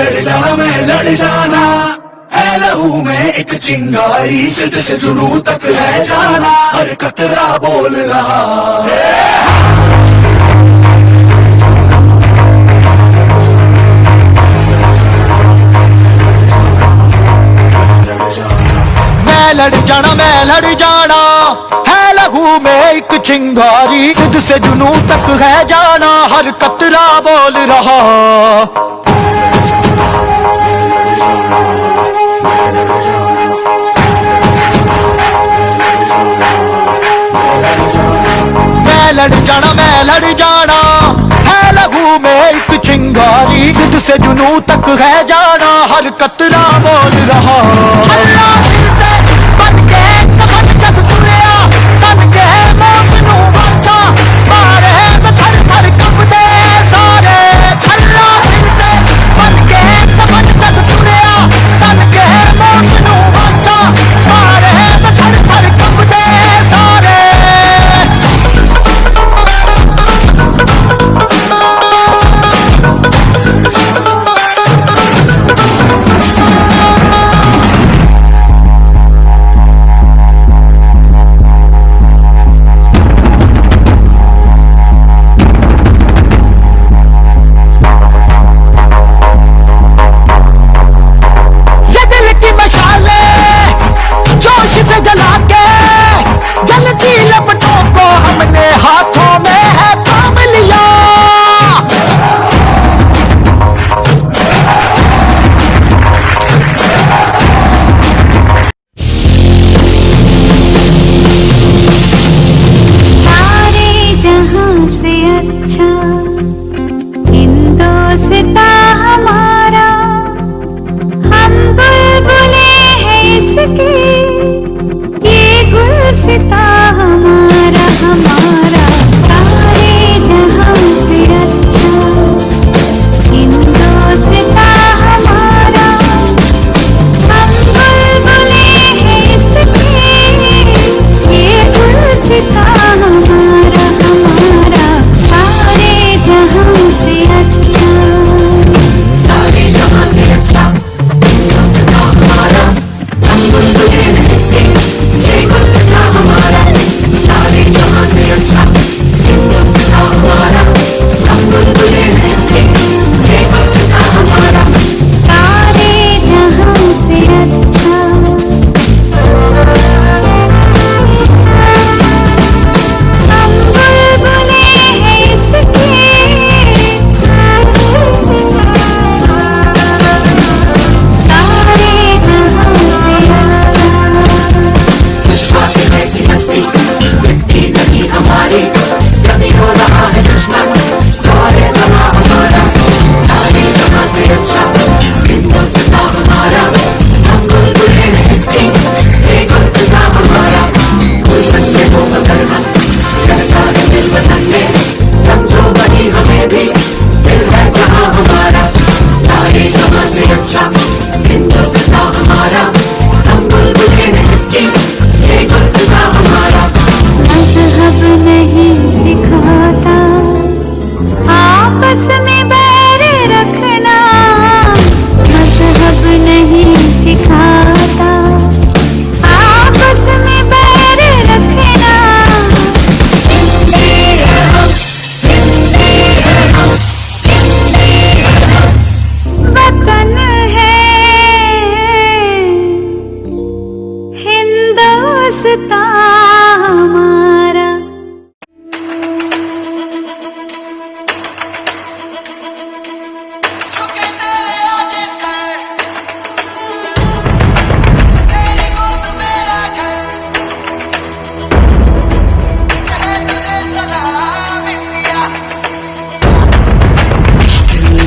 लड़ जाना मैं लड़ जाना, है लहू में एक चिंगारी, जिद से जुनून तक है जाना, हर कतरा बोल रहा। मैं लड़ जाना, है लहू में एक चिंगारी, जिद से जुनून तक है जाना, हर कतरा बोल रहा। मैं लड़ जाना, है लहू में एक चिंगारी, जिद से जुनून तक है जाना, हर कतरा बोल रहा। अल्लाह फिरते बन के कफन जब तुरिया, तन के मौत नू वाचा, मारे में थर थर कंबदे सारे। अल्लाह फिरते बन के कफन जब तुरिया, तन के मौत नू वाचा, मारे में थर थर कंबदे सारे।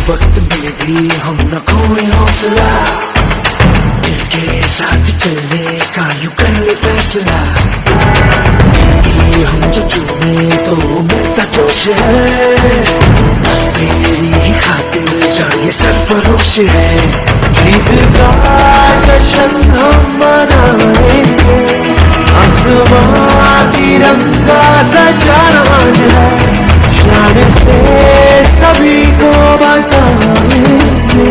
वक्त में भी हम न कोई हौसला, दिल के साथ चलने का यूं कर ले फैसला। ये हम जो चुने तो मिलता जोश है, बस तेरी ही खातिर जाए सरफरोश है। ईद का जश्न हम मनाएंगे, आसमां तिरंगा सजाना है, शान से सभी को बताएंगे।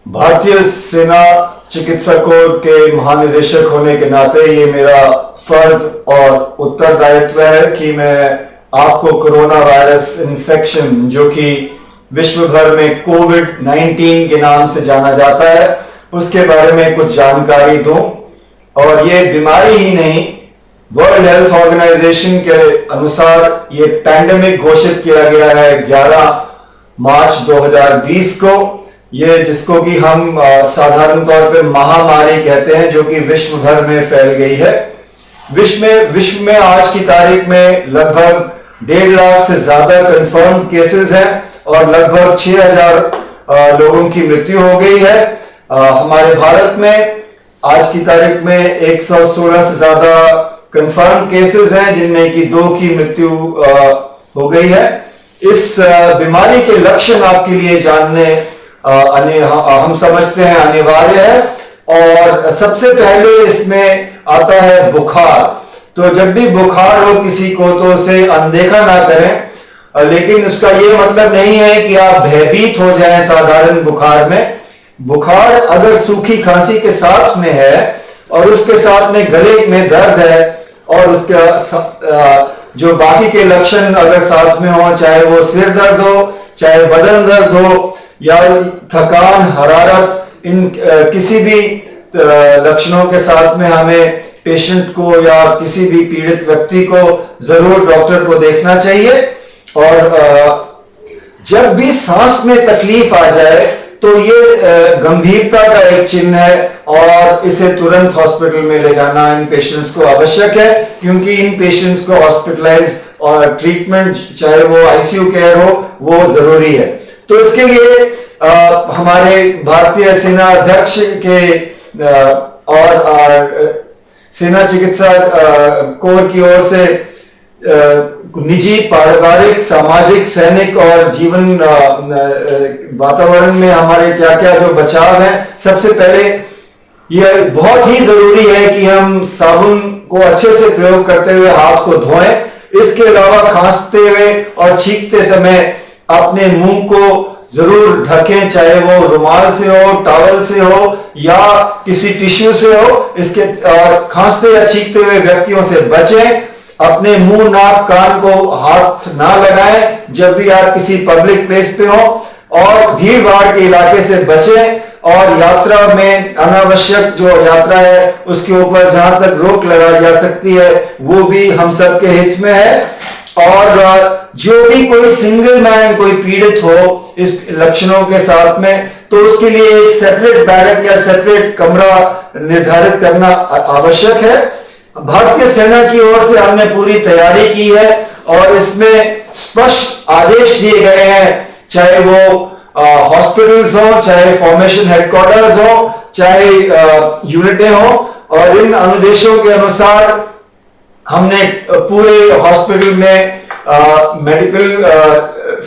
भारतीय सेना चिकित्सा कोर के महानिदेशक होने के नाते ये मेरा फर्ज और उत्तरदायित्व है कि मैं आपको कोरोना वायरस इन्फेक्शन, जो कि विश्व भर में कोविड-19 के नाम से जाना जाता है, उसके बारे में कुछ जानकारी दूं। और ये बीमारी ही नहीं, वर्ल्ड हेल्थ ऑर्गेनाइजेशन के अनुसार ये पैंडेमिक घोषित किया गया है 11 मार्च 2020 को। ये जिसको कि हम साधारण तौर पे महामारी कहते हैं, जो कि विश्व भर में फैल गई है। विश्व में आज की तारीख में लगभग 1.5 लाख से ज्यादा कंफर्म केसेस हैं और लगभग 6,000 लोगों की मृत्यु हो गई है। हमारे भारत में आज की तारीख में 116 से ज्यादा कंफर्म केसेस हैं, जिनमें कि 2 की मृत्यु हो गई है। इस बीमारी के लक्षण आपके लिए जानने हम समझते हैं अनिवार्य है। और सबसे पहले इसमें आता है बुखार। तो जब भी बुखार हो किसी को तो उसे अनदेखा ना करें, लेकिन उसका ये मतलब नहीं है कि आप भयभीत हो जाएं साधारण बुखार में। बुखार अगर सूखी खांसी के साथ में है और उसके साथ में गले में दर्द है और उसका जो बाकी के लक्षण अगर साथ में हो, चाहे वो सिर दर्द हो, चाहे बदन दर्द हो या थकान, हरारत, इन किसी भी लक्षणों के साथ में हमें पेशेंट को या किसी भी पीड़ित व्यक्ति को जरूर डॉक्टर को देखना चाहिए। और जब भी सांस में तकलीफ आ जाए तो ये गंभीरता का एक चिन्ह है और इसे तुरंत हॉस्पिटल में ले जाना इन पेशेंट्स को आवश्यक है, क्योंकि इन पेशेंट्स को हॉस्पिटलाइज और ट्रीटमेंट, चाहे वो आईसीयू केयर हो, वो जरूरी है। तो इसके लिए हमारे भारतीय सेना अध्यक्ष के और सेना चिकित्सा कोर की ओर से निजी, पारिवारिक, सामाजिक, सैनिक और जीवन वातावरण में हमारे क्या क्या जो बचाव है। सबसे पहले यह बहुत ही जरूरी है कि हम साबुन को अच्छे से प्रयोग करते हुए हाथ को धोएं। इसके अलावा खांसते हुए और छींकते समय अपने मुंह को जरूर ढकें, चाहे वो रुमाल से हो, टॉवल से हो या किसी टिश्यू से हो। इसके और खांसते या छींकते हुए व्यक्तियों से बचें। अपने मुंह, नाक, कान को हाथ ना लगाएं जब भी आप किसी पब्लिक प्लेस पे हो, और भीड़ भाड़ के इलाके से बचें। और यात्रा में अनावश्यक जो यात्रा है उसके ऊपर जहां तक रोक लगाई जा सकती है वो भी हम सबके हित में है। और जो भी कोई सिंगल मैन कोई पीड़ित हो इस लक्षणों के साथ में, तो उसके लिए एक सेपरेट बैरक या सेपरेट कमरा निर्धारित करना आवश्यक है। भारतीय सेना की ओर से हमने पूरी तैयारी की है और इसमें स्पष्ट आदेश दिए गए हैं, चाहे वो हॉस्पिटल्स हो, चाहे फॉर्मेशन हेडक्वार्टर्स हो, चाहे यूनिटें हो। और इन अनुदेशों के अनुसार हमने पूरे हॉस्पिटल में मेडिकल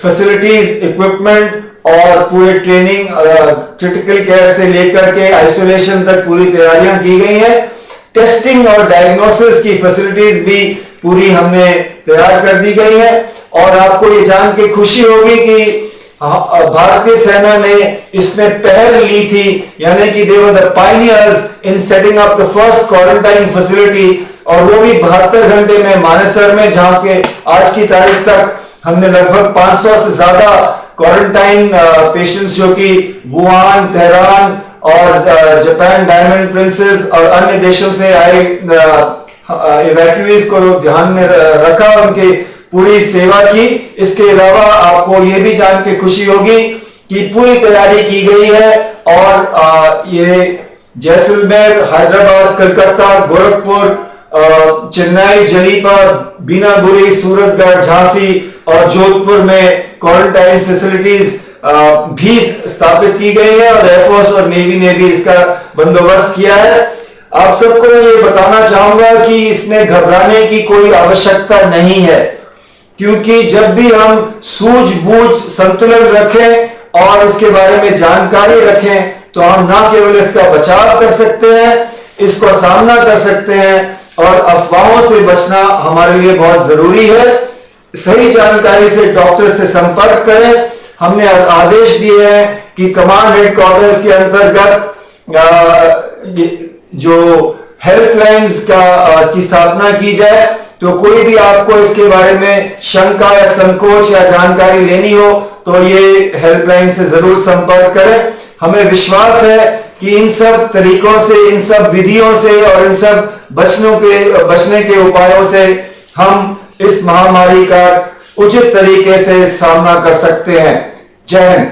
फैसिलिटीज, इक्विपमेंट और पूरे ट्रेनिंग, क्रिटिकल केयर से लेकर के आइसोलेशन तक पूरी तैयारियां की गई हैं। टेस्टिंग और डायग्नोसिस की फैसिलिटीज भी पूरी हमने तैयार कर दी गई है। और आपको ये जान के खुशी होगी कि भारतीय सेना ने इसमें पहल ली थी, यानी कि they were the pioneers in setting up the first quarantine facility, और वो भी 72 घंटे में मानेसर में, जहां के आज की तारीख तक हमने लगभग 500 से ज्यादा क्वारंटाइन पेशेंट्स जो कि वुहान, तेहरान और जापान, डायमंड प्रिंसेस और अन्य देशों से आए इवैक्यूएज को ध्यान में रखा, उनकी पूरी सेवा की। इसके अलावा आपको ये भी जान के खुशी होगी कि पूरी तैयारी की गई है और ये जैसलमेर, हैदराबाद, कलकत्ता, गोरखपुर, चेन्नई, जलीपा, बीनाबुरी, सूरतगढ़, झांसी और जोधपुर में क्वारंटाइन फैसिलिटीज भी स्थापित की गई है और एयरफोर्स और नेवी ने भी इसका बंदोबस्त किया है। आप सबको ये बताना चाहूंगा कि इसमें घबराने की कोई आवश्यकता नहीं है, क्योंकि जब भी हम सूझबूझ संतुलन रखें और इसके बारे में जानकारी रखें तो हम ना केवल इसका बचाव कर सकते हैं, इसको सामना कर सकते हैं और अफवाहों से बचना हमारे लिए बहुत जरूरी है। सही जानकारी से डॉक्टर से संपर्क करें। हमने आदेश दिए हैं कि कमांड हेडक्वार्टर्स के अंतर्गत जो हेल्पलाइंस की स्थापना की जाए, तो कोई भी आपको इसके बारे में शंका या संकोच या जानकारी लेनी हो तो ये हेल्पलाइन से जरूर संपर्क करें। हमें विश्वास है कि इन सब तरीकों से, इन सब विधियों से और इन सब बचने के उपायों से हम इस महामारी का उचित तरीके से सामना कर सकते हैं। जय हिंद।